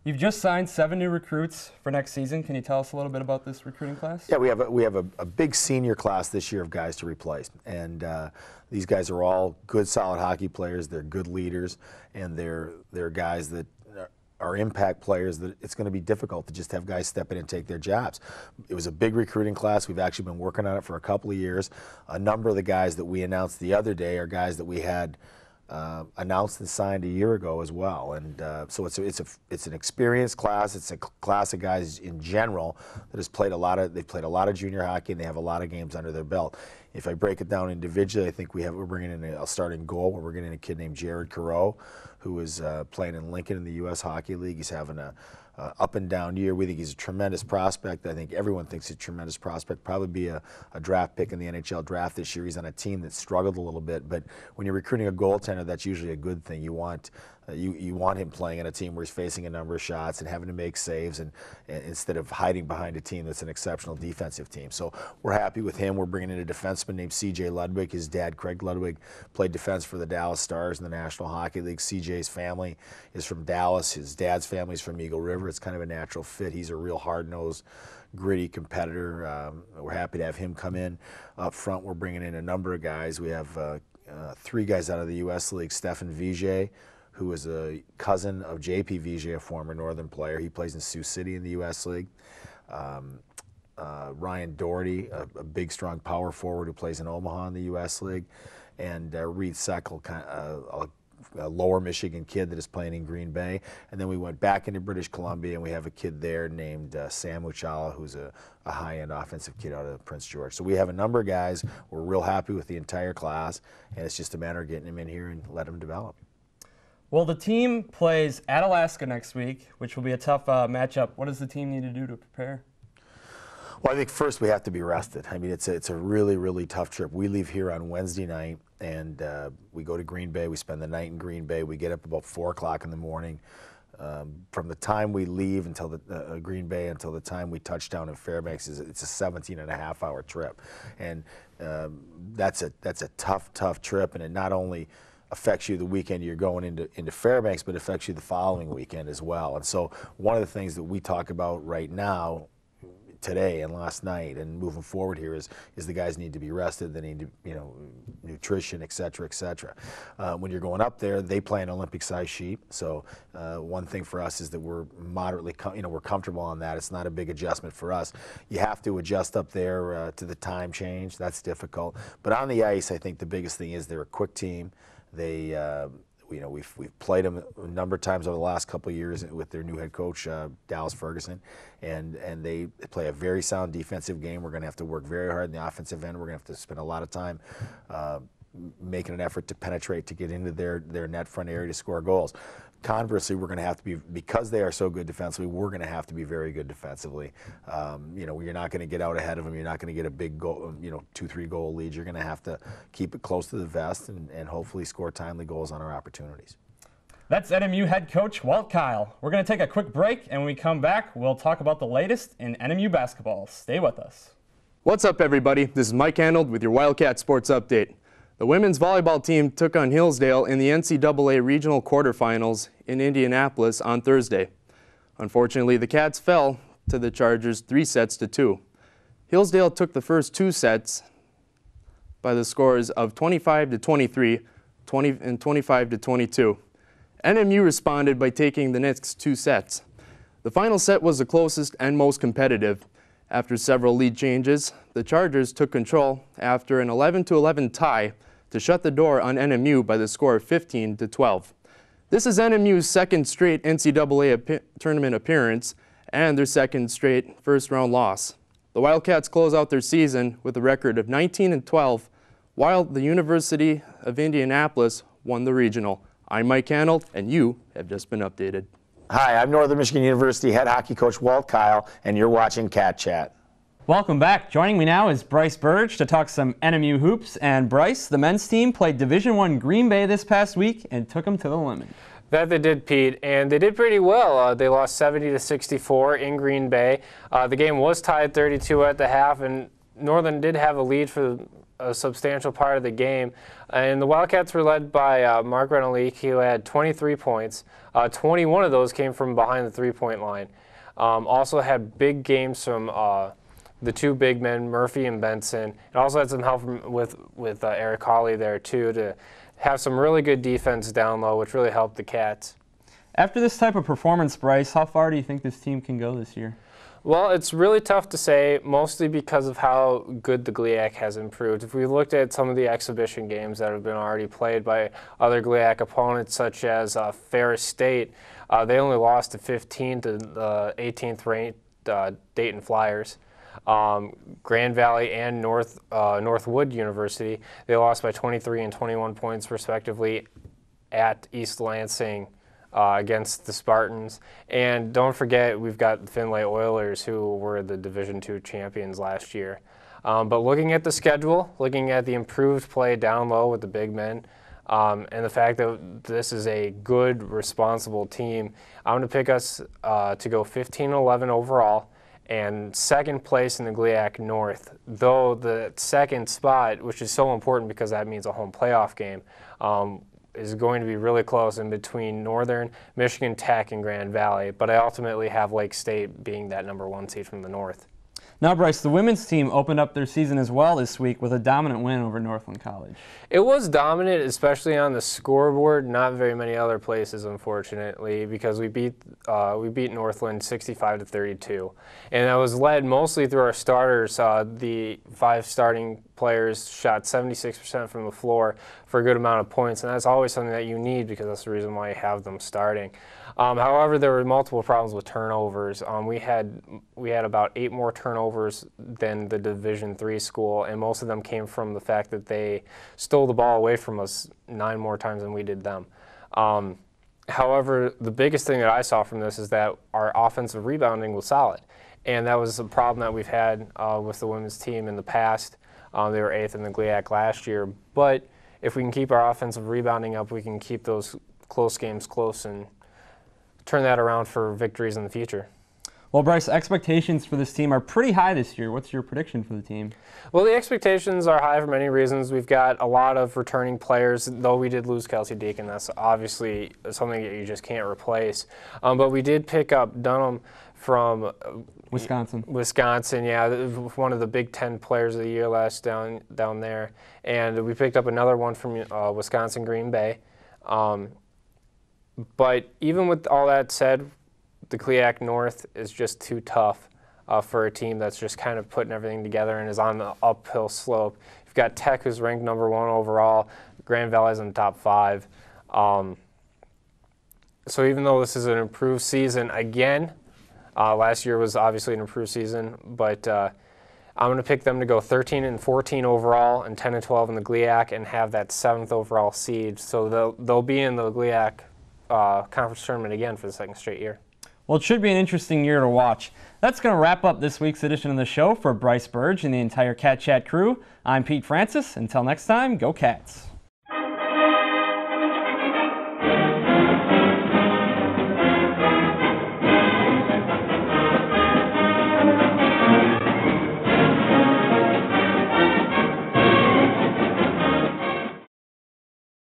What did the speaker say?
You've just signed 7 new recruits for next season. Can you tell us a little bit about this recruiting class? Yeah, we have a big senior class this year of guys to replace, and these guys are all good, solid hockey players. They're good leaders, and they're guys that are impact players that it's going to be difficult to just have guys step in and take their jobs. It was a big recruiting class. We've actually been working on it for a couple of years. A number of the guys that we announced the other day are guys that we had announced and signed a year ago as well, and so it's an experienced class. It's a class of guys in general that has played a lot of junior hockey, and they have a lot of games under their belt. If I break it down individually, I think we're bringing in a starting goal. We're bringing in a kid named Jared Careau, who is playing in Lincoln in the U.S. Hockey League. He's having a up and down year. We think he's a tremendous prospect. I think everyone thinks he's a tremendous prospect. Probably be a draft pick in the NHL draft this year. He's on a team that struggled a little bit, but when you're recruiting a goaltender, that's usually a good thing. You want him playing in a team where he's facing a number of shots and having to make saves, and instead of hiding behind a team that's an exceptional defensive team. So we're happy with him. We're bringing in a defenseman named C.J. Ludwig. His dad, Craig Ludwig, played defense for the Dallas Stars in the National Hockey League. C.J.'s family is from Dallas. His dad's family is from Eagle River. It's kind of a natural fit. He's a real hard-nosed, gritty competitor. We're happy to have him come in. Up front, we're bringing in a number of guys. We have 3 guys out of the U.S. League. Stefan Vigier, who is a cousin of J.P. Vigier, a former Northern player. He plays in Sioux City in the U.S. League. Ryan Doherty, a big, strong power forward who plays in Omaha in the U.S. League. And Reed Seckel, a lower Michigan kid that is playing in Green Bay. And then we went back into British Columbia, and we have a kid there named Sam Muchala, who's a high-end offensive kid out of Prince George. So we have a number of guys. We're real happy with the entire class, and it's just a matter of getting them in here and let them develop. Well, the team plays at Alaska next week, which will be a tough matchup. What does the team need to do to prepare? Well, I think first we have to be rested. I mean, it's a really, really tough trip. We leave here on Wednesday night, and we go to Green Bay. We spend the night in Green Bay. We get up about 4 o'clock in the morning. From the time we leave until the Green Bay until the time we touch down in Fairbanks, it's a 17-and-a-half-hour trip, and that's a tough trip, and it not only affects you the weekend you're going into Fairbanks, but affects you the following weekend as well. And so one of the things that we talk about right now, today and last night and moving forward here is the guys need to be rested. They need to, nutrition, et cetera, et cetera. When you're going up there, they play an Olympic-sized sheet. So one thing for us is that we're moderately, we're comfortable on that. It's not a big adjustment for us. You have to adjust up there to the time change. That's difficult. But on the ice, I think the biggest thing is they're a quick team. They, we've played them a number of times over the last couple of years with their new head coach, Dallas Ferguson, and they play a very sound defensive game. We're going to have to work very hard in the offensive end. We're going to have to spend a lot of time making an effort to penetrate, to get into their net front area to score goals. Conversely, we're going to have to be, because they are so good defensively, we're going to have to be very good defensively. You're not going to get out ahead of them. You're not going to get a big goal, 2-3 goal lead. You're going to have to keep it close to the vest and hopefully score timely goals on our opportunities. That's NMU head coach Walt Kyle. We're going to take a quick break, and when we come back, we'll talk about the latest in NMU basketball. Stay with us. What's up, everybody? This is Mike Hanold with your Wildcat Sports Update. The women's volleyball team took on Hillsdale in the NCAA regional quarterfinals in Indianapolis on Thursday. Unfortunately, the Cats fell to the Chargers 3-2. Hillsdale took the first 2 sets by the scores of 25-23, and 25-22. NMU responded by taking the next 2 sets. The final set was the closest and most competitive. After several lead changes, the Chargers took control after an 11-11 tie to shut the door on NMU by the score of 15-12. This is NMU's second straight NCAA tournament appearance and their second straight first-round loss. The Wildcats close out their season with a record of 19-12, while the University of Indianapolis won the regional. I'm Mike Hanold, and you have just been updated. Hi, I'm Northern Michigan University head hockey coach Walt Kyle, and you're watching Cat Chat. Welcome back. Joining me now is Brice Burge to talk some NMU hoops. And Brice, the men's team played Division I Green Bay this past week and took them to the limit. That they did, Pete, and they did pretty well. They lost 70-64 in Green Bay. The game was tied 32 at the half, and Northern did have a lead for a substantial part of the game. And the Wildcats were led by Mark Renalik, who had 23 points. 21 of those came from behind the three-point line. Also had big games from the two big men, Murphy and Benson. And also had some help with Eric Hawley there, too, to have some really good defense down low, which really helped the Cats. After this type of performance, Brice, how far do you think this team can go this year? Well, it's really tough to say, mostly because of how good the GLIAC has improved. If we looked at some of the exhibition games that have been already played by other GLIAC opponents, such as Ferris State, they only lost to 15 to the 18th ranked Dayton Flyers. Grand Valley and Northwood University, they lost by 23 and 21 points respectively at East Lansing against the Spartans. And don't forget, we've got the Findlay Oilers, who were the Division II champions last year. But looking at the schedule, looking at the improved play down low with the big men, and the fact that this is a good, responsible team, I'm going to pick us to go 15-11 overall and second place in the GLIAC North, though the second spot, which is so important because that means a home playoff game, is going to be really close in between Northern, Michigan Tech, and Grand Valley, but I ultimately have Lake State being that #1 seed from the North. Now, Brice, the women's team opened up their season as well this week with a dominant win over Northland College. It was dominant, especially on the scoreboard. Not very many other places, unfortunately, because we beat Northland 65-32, and that was led mostly through our starters. The 5 starting players shot 76% from the floor for a good amount of points, and that's always something that you need because that's the reason why you have them starting. However, there were multiple problems with turnovers. We had about 8 more turnovers than the Division III school, and most of them came from the fact that they stole the ball away from us 9 more times than we did them. However, the biggest thing that I saw from this is that our offensive rebounding was solid, and that was a problem that we've had with the women's team in the past. They were 8th in the GLIAC last year, but if we can keep our offensive rebounding up, we can keep those close games close and turn that around for victories in the future. Well, Brice, expectations for this team are pretty high this year. What's your prediction for the team? Well, the expectations are high for many reasons. We've got a lot of returning players, though we did lose Kelsey Deacon. That's obviously something that you just can't replace. But we did pick up Dunham from Wisconsin, yeah, one of the Big Ten players of the year last down there. And we picked up another one from Wisconsin Green Bay. But even with all that said, the GLIAC North is just too tough for a team that's just kind of putting everything together and is on the uphill slope. You've got Tech, who's ranked #1 overall. Grand Valley's in the top 5. So even though this is an improved season, again, last year was obviously an improved season, but I'm going to pick them to go 13-14 overall and 10-12 in the GLIAC and have that 7th overall seed. So they'll be in the GLIAC conference tournament again for the 2nd straight year. Well, it should be an interesting year to watch. That's going to wrap up this week's edition of the show. For Brice Burge and the entire Cat Chat crew, I'm Pete Francis. Until next time, go Cats.